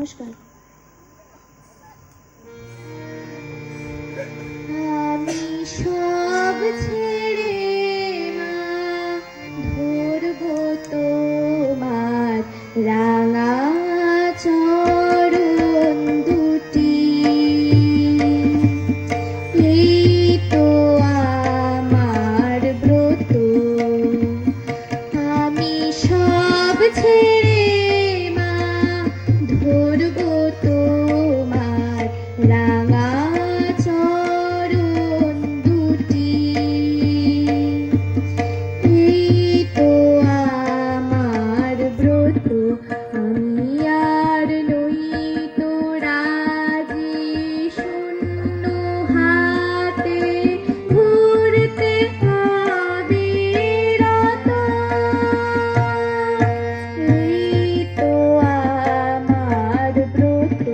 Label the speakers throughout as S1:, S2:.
S1: নমস্কার। আমি সব ছেড়ে মা ধরবো তোমার রাঙা চরণ দুটি, এই তো আমার ব্রত। আমি সব ছেড়ে মা ধরবো তোমার রাঙা চরণ দুটি, এই তো আমার ব্রত। আমি আর নই তো রাজি শূন্য হাতে ঘুরতে অবিরত, এই তো আমার ব্রত।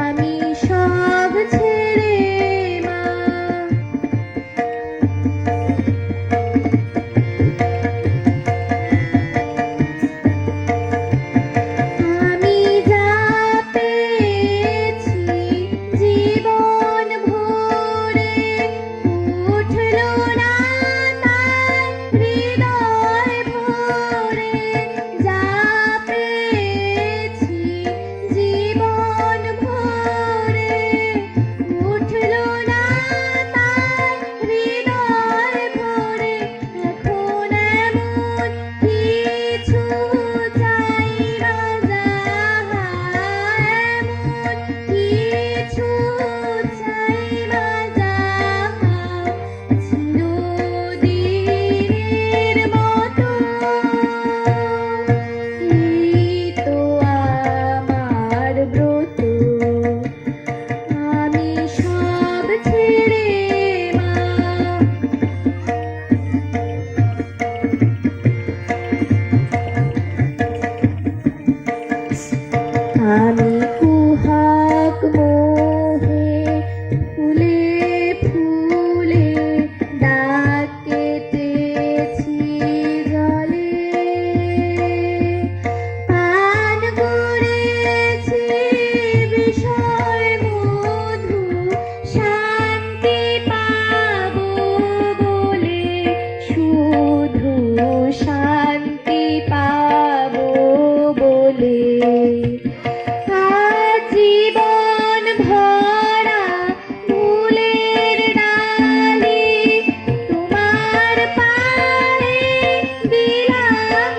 S1: আমি সব ছেড়ে মা আমি যা পেয়েছি জীবন ভরে উঠলো না তাই হৃদয় ভরে, যা পেয়েছি জীবন ভরে উঠলো না তাই হৃদয় ভরে। এখন এমন কিছু চাই না যাহা, এমন কিছু চাই না যাহা চিরদিনের মতো, এই তো আমার ব্রত। আমি সব ছেড়ে মা আমি কুহক মোহে ফুলে ফুলে দাগ কেটেছি জলে, পান করেছি বিষয় মধু শান্তি পাবো বলে, শুধু শান্তি পাবো বলে। জীবন ভরা ফুলের ডালি তোমার পায়ে দিলাম